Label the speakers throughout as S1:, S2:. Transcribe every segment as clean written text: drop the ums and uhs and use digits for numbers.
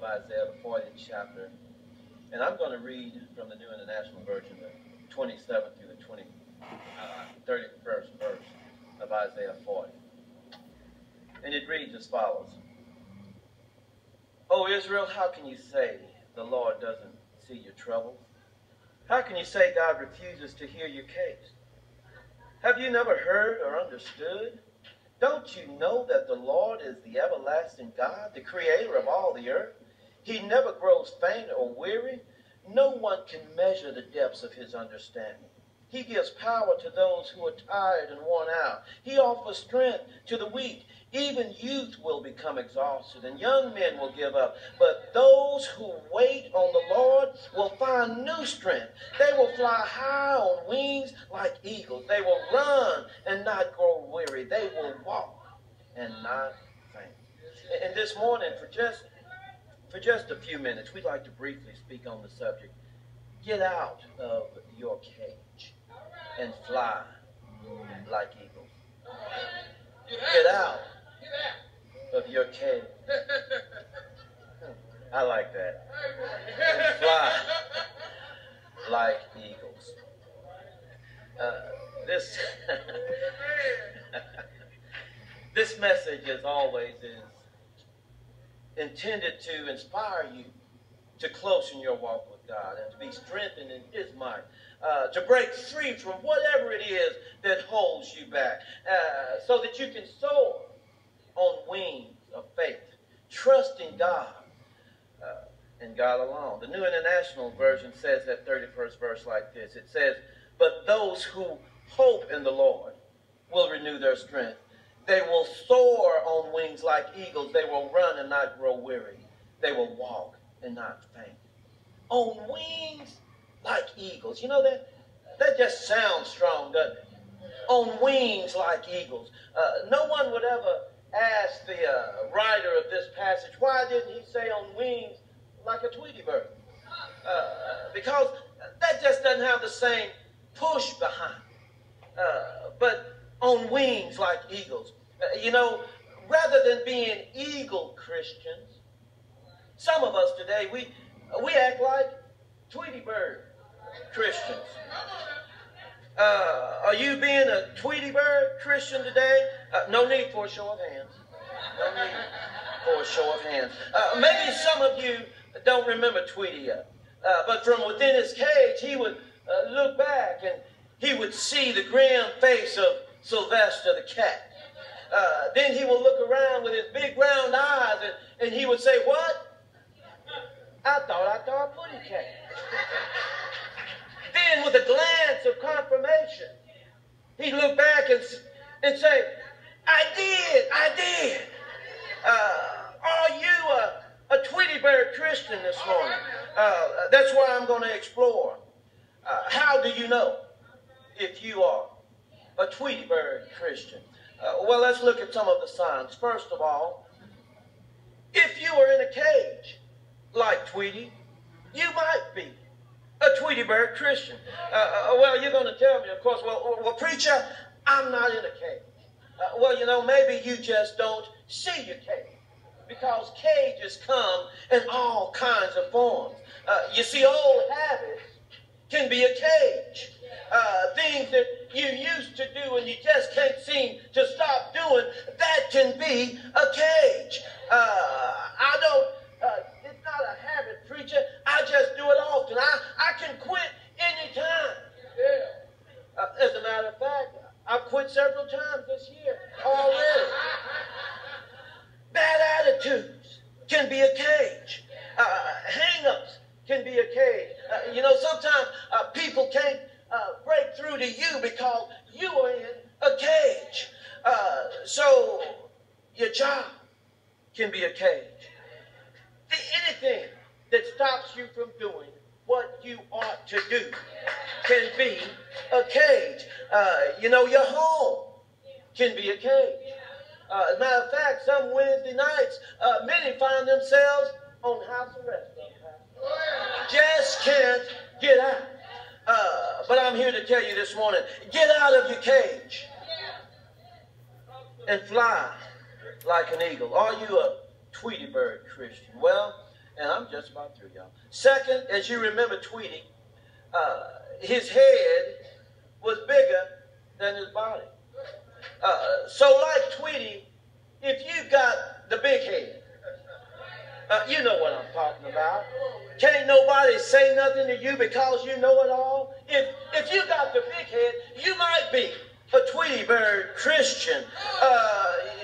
S1: of Isaiah, the 40th chapter. And I'm going to read from the New International Version, the 27th through the 31st verse of Isaiah 40. And it reads as follows. O Israel, how can you say the Lord doesn't see your troubles? How can you say God refuses to hear your case? Have you never heard or understood? Don't you know that the Lord is the everlasting God, the creator of all the earth? He never grows faint or weary. No one can measure the depths of his understanding. He gives power to those who are tired and worn out. He offers strength to the weak. Even youth will become exhausted, and young men will give up. But those who wait on the Lord will find new strength. They will fly high on wings like eagles. They will run and not grow weary. They will walk and not faint. And this morning, for just a few minutes, we'd like to briefly speak on the subject. Get out of your cage and fly like eagles. Get out of your cage. I like that. And fly like eagles. This message, as always, is intended to inspire you to closen your walk with God and to be strengthened in His might, to break free from whatever it is that holds you back, so that you can soar on wings of faith, trusting God and God alone. The New International Version says that 31st verse like this. It says, but those who hope in the Lord will renew their strength. They will soar on wings like eagles. They will run and not grow weary. They will walk and not faint. On wings like eagles. You know that? That just sounds strong, doesn't it? On wings like eagles. No one would ever ask the writer of this passage, why didn't he say on wings like a Tweety bird? Because that just doesn't have the same push behind it. But on wings like eagles. Rather than being eagle Christians, some of us today, we act like Tweety bird Christians. Are you being a Tweety bird Christian today? No need for a show of hands. No need for a show of hands. Maybe some of you don't remember Tweety yet. But from within his cage, he would look back and he would see the grim face of Sylvester the cat. Then he would look around with his big round eyes and he would say, what? I thought I saw a putty cat. Then with a glance of confirmation, he'd look back and say, I did. Are you a Tweety bird Christian this morning? That's what I'm going to explore. How do you know if you are a Tweety bird Christian? Well, let's look at some of the signs. First of all, if you are in a cage like Tweety, you might be a Tweety bird Christian. Well, you're going to tell me, of course, well, preacher, I'm not in a cage. Maybe you just don't see your cage, because cages come in all kinds of forms. You see, old habits can be a cage. Things that you used to do and you just can't seem to stop doing, that can be a cage. It's not a habit, preacher. I just do it often. I can quit anytime. Yeah. As a matter of fact, I've quit several times this year already. Bad attitudes can be a cage. Hang-ups can be a cage. Sometimes people can't break through to you because you are in a cage. So your job can be a cage. Anything that stops you from doing what you ought to do can be a cage. Your home can be a cage. As a matter of fact, some Wednesday nights, many find themselves on house arrest. Just can't get out. But I'm here to tell you this morning, get out of your cage and fly like an eagle. Are you a Tweety bird Christian? Well, And I'm just about through, y'all. Second, as you remember Tweety, his head was bigger than his body. So like Tweety, if you got the big head, you know what I'm talking about. Can't nobody say nothing to you because you know it all. If you got the big head, you might be a Tweety Bird Christian.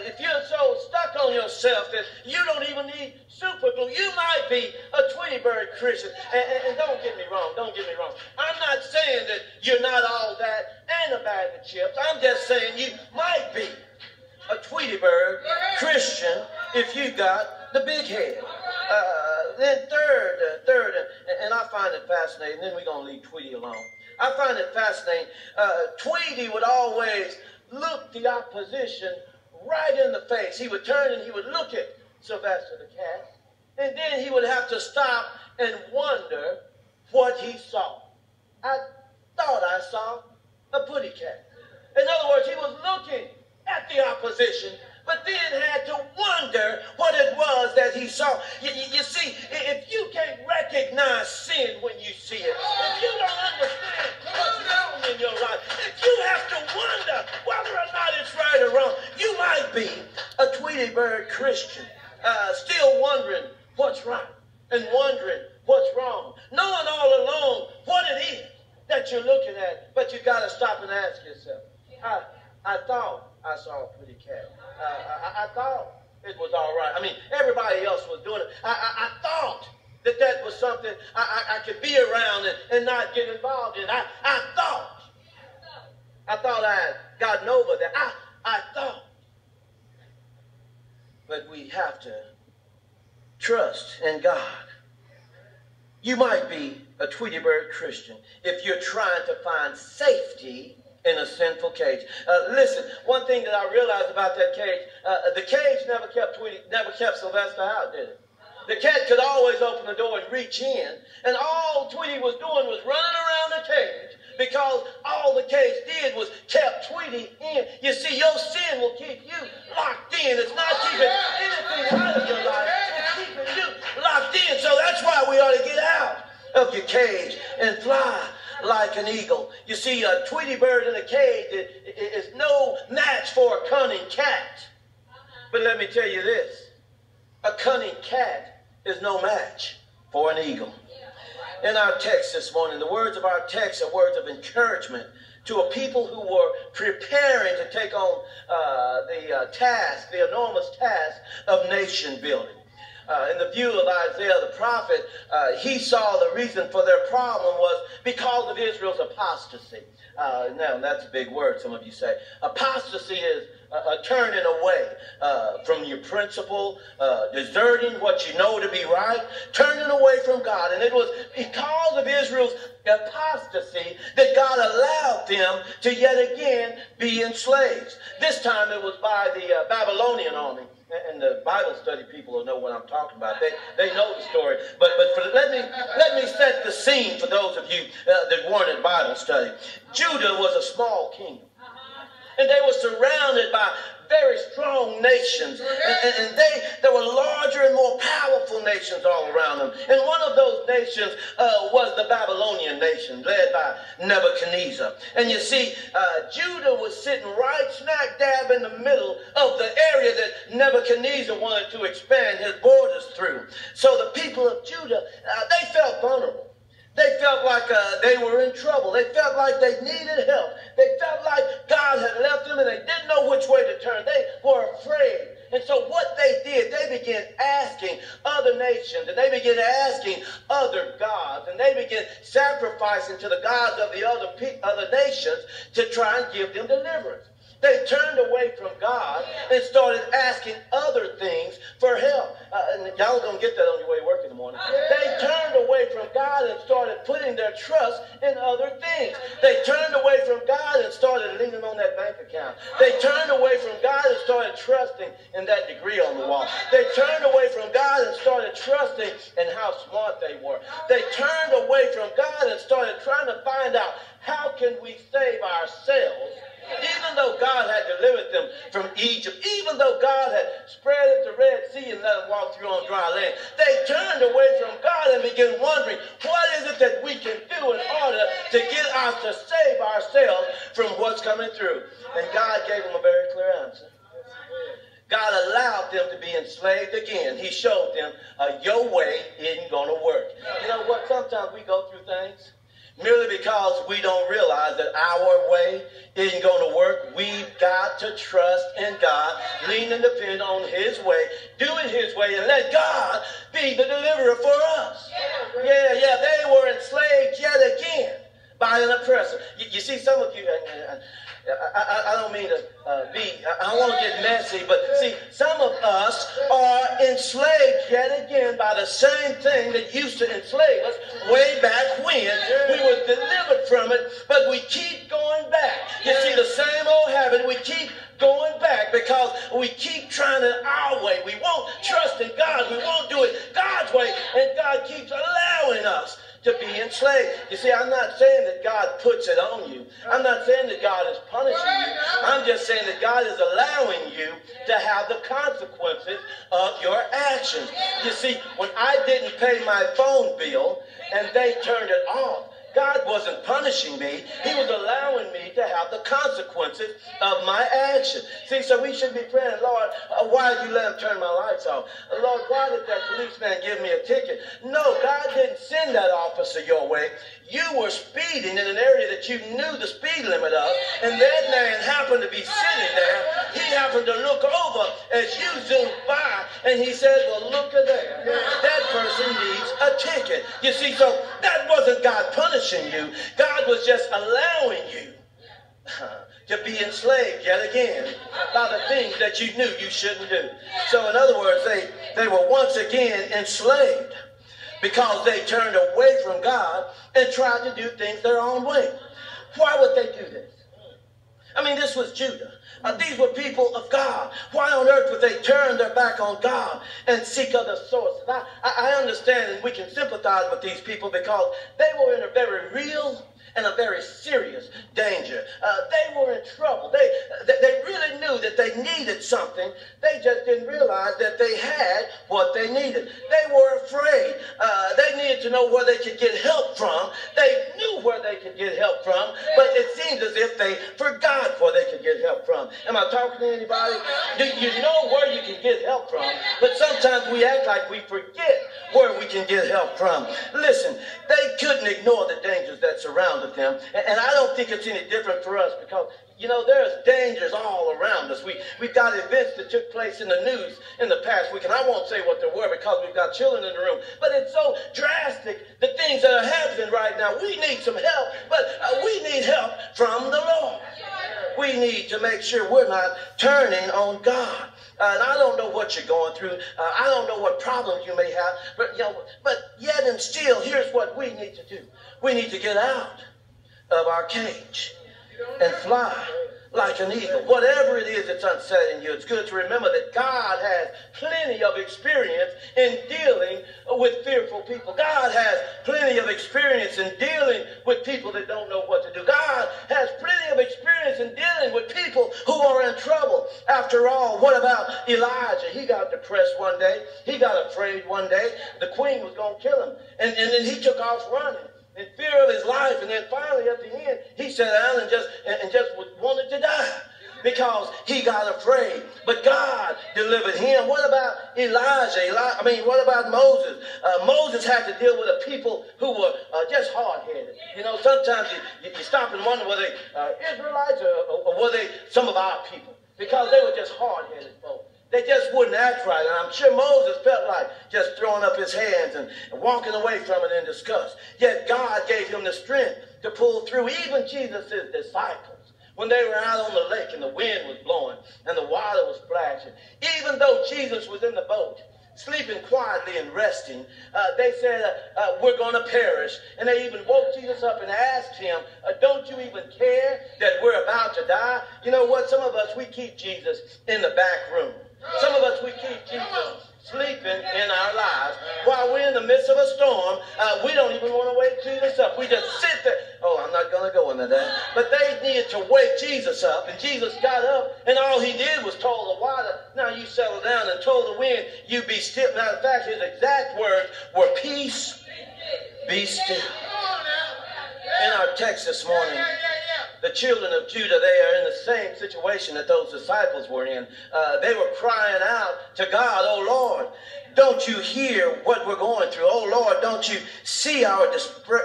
S1: If you're so stuck on yourself that you don't even need super glue, you might be a Tweety Bird Christian. And don't get me wrong, I'm not saying that you're not all that and a bag of chips. I'm just saying you might be a Tweety Bird Christian if you got the big head. Then third, and I find it fascinating, then we're going to leave Tweety alone. I find it fascinating. Tweety would always look the opposition right in the face. He would turn and he would look at Sylvester the cat, and then he would have to stop and wonder what he saw. I thought I saw a putty cat. In other words, he was looking at the opposition, but then had to wonder what it was that he saw. You see, if you can't recognize sin when you see it, if you don't understand what's wrong in your life, if you have to wonder whether or not it's right or wrong, you might be a Tweety Bird Christian, still wondering what's right and wondering what's wrong, knowing all along what it is that you're looking at, but you got to stop and ask yourself, I thought I saw a pretty cat. I thought it was all right. I mean, everybody else was doing it. I thought that was something I could be around and not get involved in. I thought I had gotten over that. I thought. But we have to trust in God. You might be a Tweety Bird Christian if you're trying to find safety in a sinful cage. Listen, one thing that I realized about that cage, the cage never kept Sylvester out, did it? The cat could always open the door and reach in, and all Tweety was doing was running around the cage because all the cage did was kept Tweety in. You see, your sin will keep you locked in. It's not keeping anything out of your life. It's keeping you locked in. So that's why we ought to get out of your cage and fly like an eagle. You see, a Tweety bird in a cage is no match for a cunning cat. But let me tell you this, a cunning cat is no match for an eagle. In our text this morning, the words of our text are words of encouragement to a people who were preparing to take on the enormous task of nation building. In the view of Isaiah the prophet, he saw the reason for their problem was because of Israel's apostasy. Now, that's a big word, some of you say. Apostasy is turning away from your principle, deserting what you know to be right, turning away from God. And it was because of Israel's apostasy that God allowed them to yet again be enslaved. This time it was by the Babylonian army. And the Bible study people will know what I'm talking about. They know the story. But let me set the scene for those of you that weren't in Bible study. Judah was a small kingdom. And they were surrounded by very strong nations. And there were larger and more powerful nations all around them. And one of those nations was the Babylonian nation, led by Nebuchadnezzar. And you see, Judah was sitting right smack dab in the middle of the area that Nebuchadnezzar wanted to expand his borders through. So the people of Judah, they felt vulnerable. They felt like they were in trouble. They felt like they needed help. They felt like God had left them and they didn't know which way to turn. They were afraid. And so what they did, they began asking other nations, and they began asking other gods, and they began sacrificing to the gods of the other nations to try and give them deliverance. They turned away from God and started asking other things for help. And y'all are going to get that on your way to work in the morning. They turned away from God and started putting their trust in other things. They turned away from God and started leaning on that bank account. They turned away from God and started trusting in that degree on the wall. They turned away from God and started trusting in how smart they were. They turned away from God and started trying to find out how can we save ourselves Even though God had delivered them from Egypt, even though God had spread the Red Sea and let them walk through on dry land, they turned away from God and began wondering, what is it that we can do in order to to save ourselves from what's coming through? And God gave them a very clear answer. God allowed them to be enslaved again. He showed them your way isn't going to work. You know what? Sometimes we go through things merely because we don't realize that our way isn't going to work. We've got to trust in God, lean and depend on his way, do it his way, and let God be the deliverer for us. Yeah, they were enslaved yet again by an oppressor. You see, some of you, I don't mean to I don't want to get messy, but see, some of us are enslaved yet again by the same thing that used to enslave us way back when. We were delivered from it, but we keep going back. You see, the same old habit, we keep going back because we keep trying it our way. We won't trust in God. We won't do it God's way, and God keeps allowing us to be enslaved. You see, I'm not saying that God puts it on you. I'm not saying that God is punishing you. I'm just saying that God is allowing you to have the consequences of your actions. You see, when I didn't pay my phone bill and they turned it off, God wasn't punishing me. He was allowing me to have the consequences of my action. See, so we should be praying, Lord, why did you let him turn my lights off? Lord, why did that policeman give me a ticket? No, God didn't send that officer your way. You were speeding in an area that you knew the speed limit of, and that man happened to be sitting there. He happened to look over as you zoomed by, and he said, well, look at there. That person needs a ticket. You see, so that wasn't God punishing you. God was just allowing you to be enslaved yet again by the things that you knew you shouldn't do. So in other words, they were once again enslaved because they turned away from God and tried to do things their own way. Why would they do this? I mean, this was Judah. These were people of God. Why on earth would they turn their back on God and seek other sources? I understand, and we can sympathize with these people because they were in a very real and a very serious danger. They were in trouble. They really knew that they needed something. They just didn't realize that they had what they needed. They were afraid. They needed to know where they could get help from. They knew where they could get help from, but it seems as if they forgot where they could get help from. Am I talking to anybody? Do you know where you can get help from? But sometimes we act like we forget where we can get help from. Listen, they couldn't ignore the dangers that surrounded them. And I don't think it's any different for us because, you know, there's dangers all around us. We've got events that took place in the news in the past week, and I won't say what they were because we've got children in the room. But it's so drastic, the things that are happening right now. We need some help, but we need help from the Lord. We need to make sure we're not turning on God. And I don't know what you're going through. I don't know what problems you may have. But yet and still, here's what we need to do. We need to get out of our cage and fly like an eagle. Whatever it is that's unsettling you, it's good to remember that God has plenty of experience in dealing with fearful people. God has plenty of experience in dealing with people that don't know what to do. God has plenty of experience in dealing with people who are in trouble. After all, what about Elijah? He got depressed one day. He got afraid one day. The queen was going to kill him. And then he took off running in fear of his life, and then finally at the end, he sat down and just wanted to die because he got afraid. But God delivered him. What about Elijah? What about Moses? Moses had to deal with a people who were just hard-headed. You know, sometimes you stop and wonder were they Israelites or were they some of our people? Because they were just hard-headed folks. They just wouldn't act right. And I'm sure Moses felt like just throwing up his hands and walking away from it in disgust. Yet God gave him the strength to pull through. Even Jesus' disciples, when they were out on the lake and the wind was blowing and the water was splashing, even though Jesus was in the boat, sleeping quietly and resting, they said, we're going to perish. And they even woke Jesus up and asked him, don't you even care that we're about to die? You know what? Some of us, we keep Jesus in the back room. Some of us, we keep Jesus sleeping in our lives while we're in in the midst of a storm, we don't even want to wake Jesus up. We just sit there. Oh, I'm not going to go into that. But they needed to wake Jesus up, and Jesus got up, and all he did was told the water, now you settle down, and told the wind, you be still. Matter of fact, his exact words were, peace, be still. In our text this morning, the children of Judah, they are in the same situation that those disciples were in. They were crying out to God, oh Lord, don't you hear what we're going through? Oh Lord, don't you see our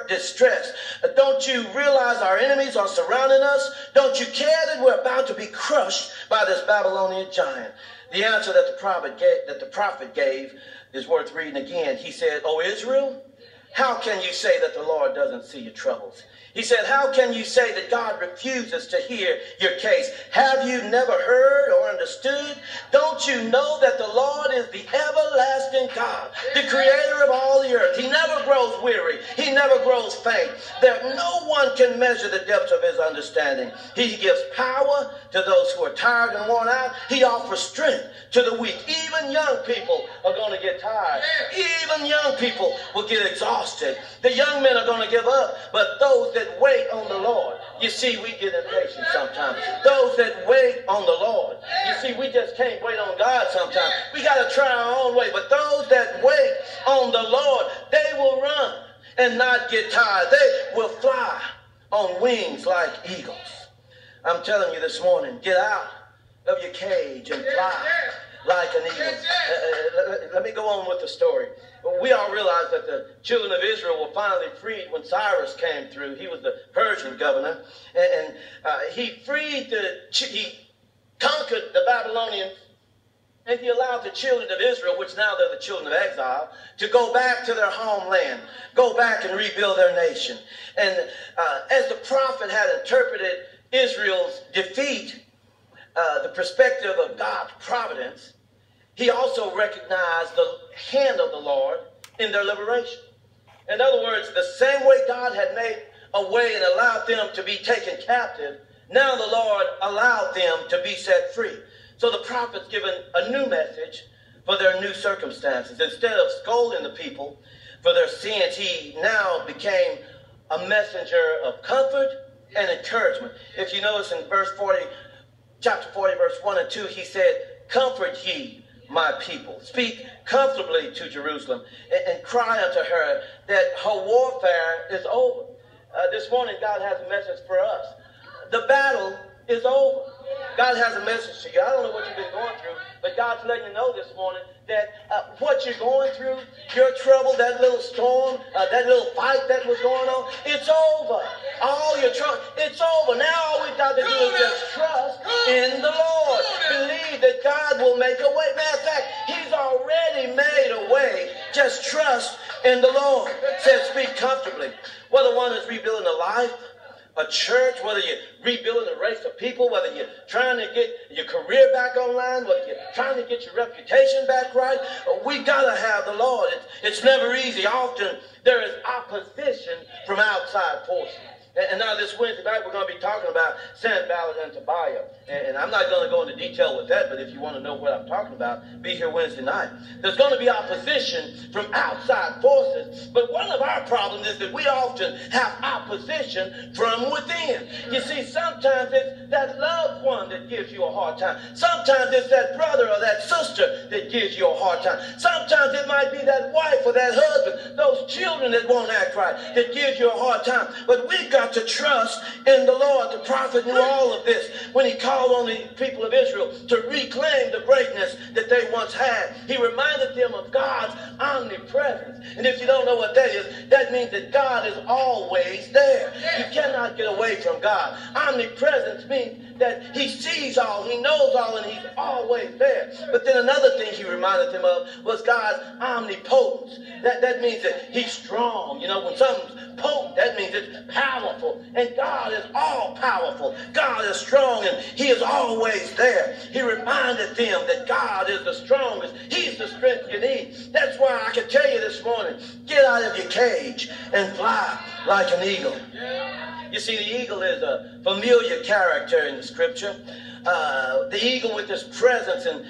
S1: distress? Don't you realize our enemies are surrounding us? Don't you care that we're about to be crushed by this Babylonian giant? The answer that the prophet gave is worth reading again. He said, "O Israel, how can you say that the Lord doesn't see your troubles?" He said, how can you say that God refuses to hear your case? Have you never heard or understood? Don't you know that the Lord is the everlasting God, the creator of all the earth? He never grows weary. He never grows faint. No one can measure the depths of his understanding. He gives power to those who are tired and worn out. He offers strength to the weak. Even young people are going to get tired. Even young people will get exhausted. The young men are going to give up, but those that wait on the Lord, you see, we get impatient sometimes. Those that wait on the Lord, you see, we just can't wait on God sometimes. We got to try our own way. But those that wait on the Lord, they will run and not get tired. They will fly on wings like eagles. I'm telling you this morning, get out of your cage and fly like an eagle. Let me go on with the story. We all realize that the children of Israel were finally freed when Cyrus came through. He was the Persian governor, and he conquered the Babylonians, and he allowed the children of Israel, which now they're the children of exile, to go back to their homeland, go back and rebuild their nation. And as the prophet had interpreted Israel's defeat, the perspective of God's providence, he also recognized the hand of the Lord in their liberation. In other words, the same way God had made a way and allowed them to be taken captive, now the Lord allowed them to be set free. So the prophet's given a new message for their new circumstances. Instead of scolding the people for their sins, he now became a messenger of comfort and encouragement. If you notice in chapter 40, verse 1 and 2, he said, comfort ye my people. Speak comfortably to Jerusalem and cry unto her that her warfare is over. This morning, God has a message for us. The battle is over. God has a message to you. I don't know what you've been going through, but God's letting you know this morning that what you're going through, your trouble, that little storm, that little fight that was going on, it's over. All your trouble, it's over. Now all we've got to do is just trust in the Lord. Believe that God will make a way. Matter of fact, he's already made a way. Just trust in the Lord. It says speak comfortably. Whether one is rebuilding a life, a church, whether you're rebuilding a race of people, whether you're trying to get your career back online, whether you're trying to get your reputation back right, we got to have the Lord. It's never easy. Often there is opposition from outside forces. And now this Wednesday night we're going to be talking about Sanballat and Tobiah. And I'm not going to go into detail with that, but if you want to know what I'm talking about, be here Wednesday night. There's going to be opposition from outside forces. But one of our problems is that we often have opposition from within. You see, sometimes it's that loved one that gives you a hard time. Sometimes it's that brother or that sister that gives you a hard time. Sometimes it might be that wife or that husband, those children that won't act right, that gives you a hard time. But we've got to trust in the Lord. The prophet knew all of this when he called on the people of Israel to reclaim the greatness that they once had. He reminded them of God's omnipresence. And if you don't know what that is, that means that God is always there. You cannot get away from God. Omnipresence means that he sees all, he knows all, and he's always there. But then another thing he reminded them of was God's omnipotence. That means that he's strong. You know, when something's potent, that means it's powerful. And God is all powerful. God is strong, and he is always there. He reminded them that God is the strongest. He's the strength you need. That's why I can tell you this morning, get out of your cage and fly like an eagle. You see, the eagle is a familiar character in the scripture. the eagle with his presence and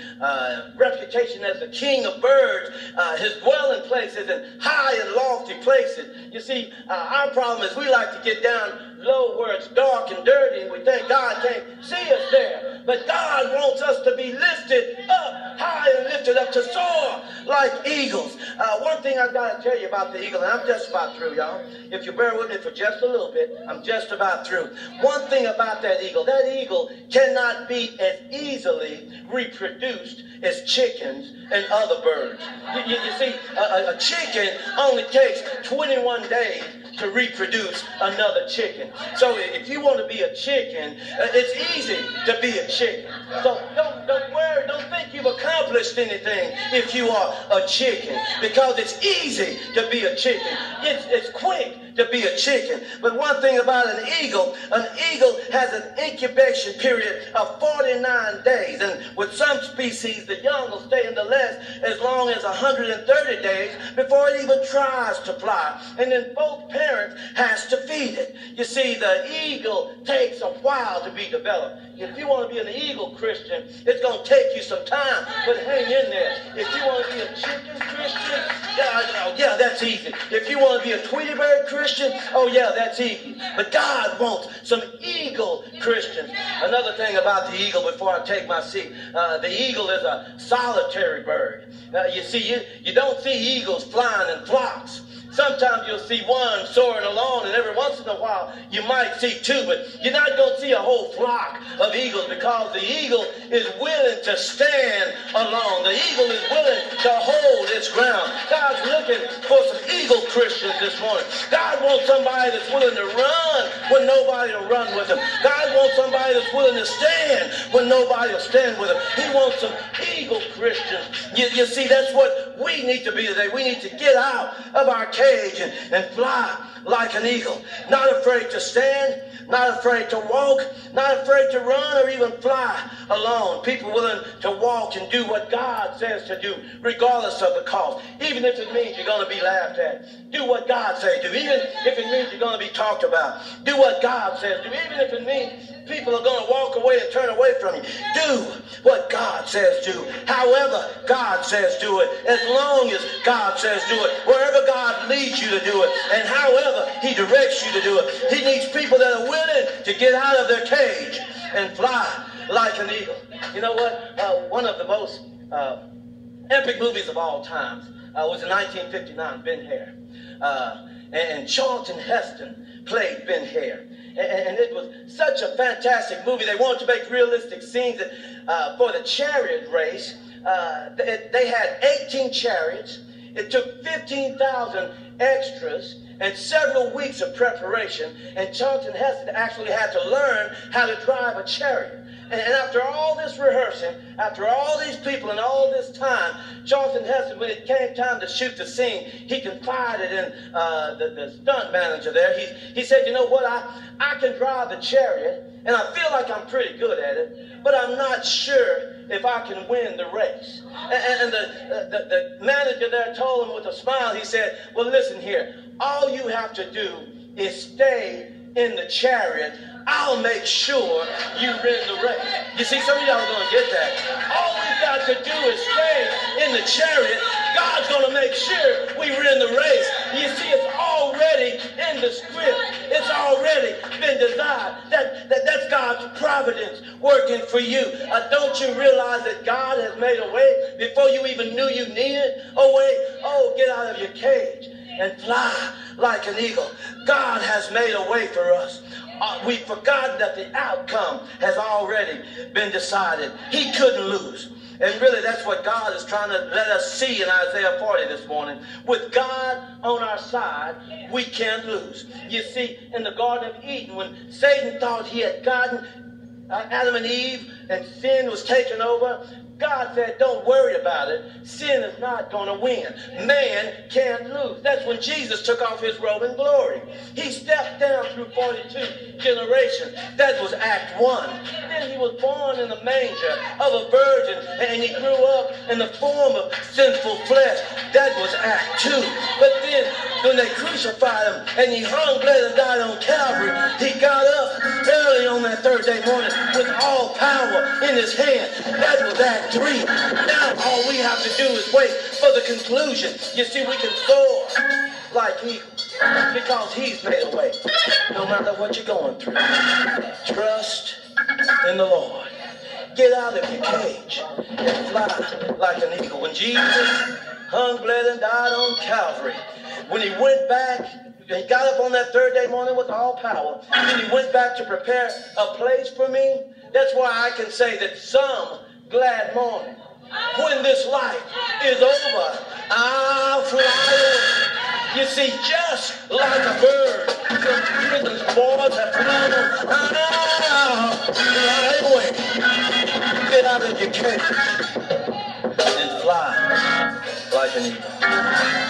S1: reputation as the king of birds, his dwelling places in high and lofty places. You see, our problem is we like to get down low where it's dark and dirty and we think God can't see us there. But God wants us to be lifted up high and lifted up to soar like eagles. One thing I've got to tell you about the eagle, and I'm just about through, y'all. If you bear with me for just a little bit, I'm just about through. One thing about that eagle cannot be as easily reproduced as chickens and other birds. You see, a chicken only takes 21 days to reproduce another chicken. So if you want to be a chicken, it's easy to be a chicken. So don't worry, don't think you've accomplished anything if you are a chicken, because it's easy to be a chicken. It's quick to be a chicken. But one thing about an eagle has an incubation period of 49 days. And with some species, the young will stay in the nest as long as 130 days before it even tries to fly. And then both parents has to feed it. You see, the eagle takes a while to be developed. If you want to be an eagle Christian, it's going to take you some time, but hang in there. If you want to be a chicken Christian, yeah, that's easy. If you want to be a Tweety bird Christian, oh yeah, that's easy. But God wants some eagle Christians. Another thing about the eagle before I take my seat, the eagle is a solitary bird. You see, you don't see eagles flying in flocks. Sometimes you'll see one soaring along, and every once in a while you might see two, but you're not going to see a whole flock of eagles, because the eagle is willing to stand alone. The eagle is willing to hold its ground. God's looking for some eagle Christians this morning. God wants somebody that's willing to run when nobody will run with him. God wants somebody that's willing to stand when nobody will stand with him. He wants some eagle Christians. You see, that's what we need to be today. We need to get out of our cage and fly like an eagle. Not afraid to stand, not afraid to walk, not afraid to run or even fly alone. People willing to walk and do what God says to do, regardless of the cost. Even if it means you're going to be laughed at, do what God says do. Even if it means you're going to be talked about, do what God says do. Even if it means people are going to walk away and turn away from you, do what God says do. However God says do it, as long as God says do it, wherever God leads you to do it, and however he directs you to do it. He needs people that are willing to get out of their cage and fly like an eagle. You know what? One of the most epic movies of all times was in 1959, Ben-Hur. And Charlton Heston played Ben-Hur. And it was such a fantastic movie. They wanted to make realistic scenes for the chariot race. They had 18 chariots. It took 15,000 extras and several weeks of preparation. And Charlton Heston actually had to learn how to drive a chariot. And after all this rehearsing, after all these people and all this time, Charlton Heston, when it came time to shoot the scene, he confided in the stunt manager there. He said, you know what, I can drive the chariot, and I feel like I'm pretty good at it, but I'm not sure if I can win the race. And the manager there told him with a smile, he said, well, listen here, all you have to do is stay in the chariot. I'll make sure you win the race. You see, some of y'all are going to get that. All we've got to do is stay in the chariot. God's going to make sure we win the race. You see, it's already in the script. It's already been designed. That's God's providence working for you. Don't you realize that God has made a way before you even knew you needed a way? Oh, get out of your cage and fly like an eagle. God has made a way for us. We've forgotten that the outcome has already been decided. He couldn't lose. And really, that's what God is trying to let us see in Isaiah 40 this morning. With God on our side, we can't lose. You see, in the Garden of Eden, when Satan thought he had gotten Adam and Eve and sin was taken over, God said, don't worry about it. Sin is not going to win. Man can't lose. That's when Jesus took off his robe in glory. He stepped down through 42 generations. That was Act 1. Then he was born in the manger of a virgin, and he grew up in the form of sinful flesh. That was Act 2. But then when they crucified him and he hung, bled, and died on Calvary, he got up early on that third day morning with all power in his hand. That was Act 3. Now all we have to do is wait for the conclusion. You see, we can soar like eagles because he's made a way. No matter what you're going through, trust in the Lord. Get out of your cage and fly like an eagle. When Jesus hung, bled, and died on Calvary, when he went back, he got up on that third day morning with all power, and he went back to prepare a place for me. That's why I can say that some glad morning, when this life is over, I'll fly away. You see, just like a bird, the prison's boys have flown, I'll fly away. Get out of your cage and fly like an eagle.